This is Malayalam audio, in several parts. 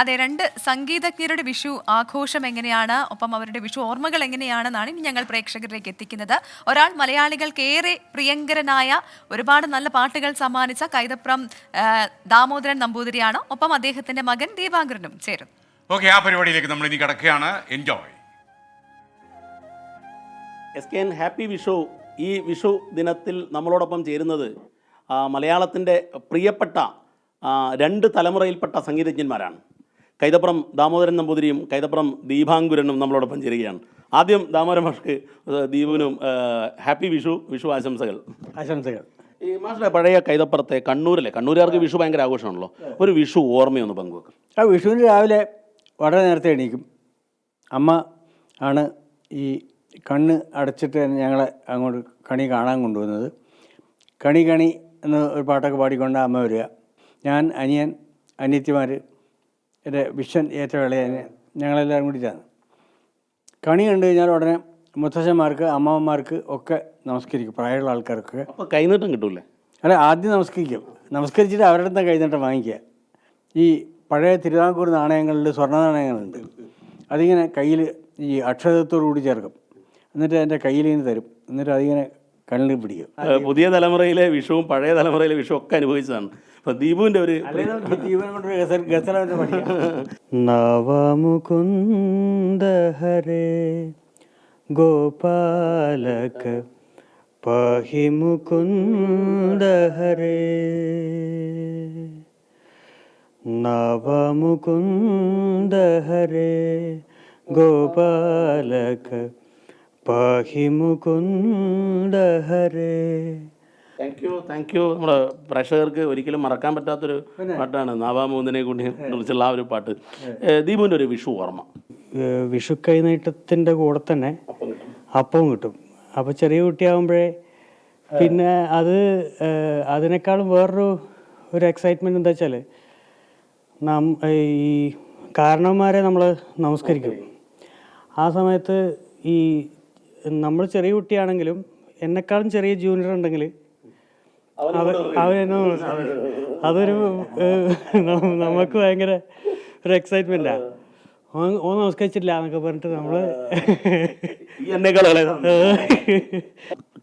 അതെ, രണ്ട് സംഗീതജ്ഞരുടെ വിഷു ആഘോഷം എങ്ങനെയാണ്, ഒപ്പം അവരുടെ വിഷു ഓർമ്മകൾ എങ്ങനെയാണെന്നാണ് ഇനി ഞങ്ങൾ പ്രേക്ഷകരിലേക്ക് എത്തിക്കുന്നത്. ഒരാൾ മലയാളികൾക്ക് ഏറെ പ്രിയങ്കരനായ ഒരുപാട് നല്ല പാട്ടുകൾ സമ്മാനിച്ച കൈതപ്രം ദാമോദരൻ നമ്പൂതിരിയാണ്. ഒപ്പം അദ്ദേഹത്തിന്റെ മകൻ ദീപാങ്കരനും ചേരും. ഓക്കെ, ആ പരിപാടിയിലേക്ക് നമ്മൾ ഇനി കിടക്കുകയാണ്. എൻജോയ്. SKN happy Vishu. ഈ വിഷു ദിനത്തിൽ നമ്മളോടൊപ്പം ചേരുന്നത് മലയാളത്തിൻ്റെ പ്രിയപ്പെട്ട രണ്ട് തലമുറയിൽപ്പെട്ട സംഗീതജ്ഞന്മാരാണ്. കൈതപ്രം ദാമോദരൻ നമ്പൂതിരിയും കൈതപ്രം ദീപാങ്കുരനും നമ്മളോടൊപ്പം ചേരുകയാണ്. ആദ്യം ദാമോദരൻ മാഷ്ക്ക് ദീപനും ഹാപ്പി വിഷു ആശംസകൾ. ഈ മാഷിലെ പഴയ കൈതപ്പുറത്തെ കണ്ണൂരുകാർക്ക് വിഷു ഭയങ്കര ആഘോഷമാണല്ലോ. ഒരു വിഷു ഓർമ്മയൊന്ന് പങ്കുവെക്കും. ആ വിഷുവിന് രാവിലെ വളരെ നേരത്തെ എണീക്കും. അമ്മ ആണ് ഈ കണ്ണ് അടച്ചിട്ട് ഞങ്ങളെ അങ്ങോട്ട് കണി കാണാൻ കൊണ്ടുവന്നത്. കണി എന്ന് ഒരു പാട്ടൊക്കെ പാടിക്കൊണ്ട് അമ്മ വരിക. ഞാൻ, അനിയൻ, അനിയത്തിമാർ, എൻ്റെ വിഷൻ ഏറ്റവും ഇളയ ഞങ്ങളെല്ലാവരും കൂടിയിട്ടാണ്. കണി കണ്ടു കഴിഞ്ഞാൽ ഉടനെ മുത്തശ്ശന്മാർക്ക്, അമ്മമാർക്ക് ഒക്കെ നമസ്കരിക്കും. പ്രായമുള്ള ആൾക്കാർക്ക് അപ്പോൾ കൈനീട്ടം കിട്ടൂലേ? അല്ല, ആദ്യം നമസ്കരിക്കും. നമസ്കരിച്ചിട്ട് അവരുടെ അടുത്ത് കൈനീട്ടം വാങ്ങിക്കുക. ഈ പഴയ തിരുവിതാംകൂർ നാണയങ്ങളിൽ സ്വർണ്ണ നാണയങ്ങളുണ്ട്. അതിങ്ങനെ കയ്യിൽ ഈ അക്ഷരത്തോടു കൂടി ചേർക്കും. എന്നിട്ട് എൻ്റെ കയ്യിൽ നിന്ന് തരും. എന്നിട്ട് അതിങ്ങനെ കണ്ണിൽ പിടിക്കും. പുതിയ തലമുറയിലെ വിഷുവും പഴയ തലമുറയിലെ വിഷുവും ഒക്കെ അനുഭവിച്ചതാണ്. അപ്പോൾ ദീപുവിൻ്റെ ഒരു നവമുകുന്ദ ഹരേ ഗോപാലക പാഹി മുകുന്ദ ഹരേ നവമുകുന്ദ ഹരേ ഗോപാലക പാഹി മുകുന്ദ ഹരേ. Thank you. നമ്മുടെ പ്രേക്ഷകർക്ക് ഒരിക്കലും മറക്കാൻ പറ്റാത്തൊരു പാട്ടാണ് നാവാമൂന്നിനെ കൂടി കുറിച്ചുള്ള ആ ഒരു പാട്ട്. ദീപുവിൻ്റെ ഒരു വിഷു ഓർമ്മ. വിഷു കൈനീട്ടത്തിൻ്റെ കൂടെ തന്നെ അപ്പവും കിട്ടും. അപ്പോൾ ചെറിയ കുട്ടിയാകുമ്പോഴേ പിന്നെ അതിനേക്കാളും വേറൊരു എക്സൈറ്റ്മെൻറ്റ് എന്താ വെച്ചാൽ ഈ കാരണവന്മാരെ നമ്മൾ നമസ്കരിക്കും. ആ സമയത്ത് ഈ നമ്മൾ ചെറിയ കുട്ടിയാണെങ്കിലും എന്നെക്കാളും ചെറിയ ജൂനിയർ ഉണ്ടെങ്കിൽ അവരെന്നെ അതൊരു നമുക്ക് ഭയങ്കര ഒരു എക്സൈറ്റ്മെൻറ്റാണ്. ഓ നമസ്കരിച്ചിട്ടില്ല എന്നൊക്കെ പറഞ്ഞിട്ട് നമ്മൾ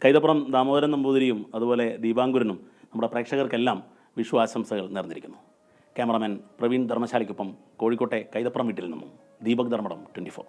കൈതപ്രം ദാമോദരൻ നമ്പൂതിരിയും അതുപോലെ ദീപാങ്കുരനും നമ്മുടെ പ്രേക്ഷകർക്കെല്ലാം വിഷു ആശംസകൾ നേർന്നിരിക്കുന്നു. ക്യാമറാമാൻ പ്രവീൺ ധർമ്മശാലയ്ക്കൊപ്പം കോഴിക്കോട്ടെ കൈതപ്രം വീട്ടിൽ നിന്നും ദീപക് ധർമ്മടം 24.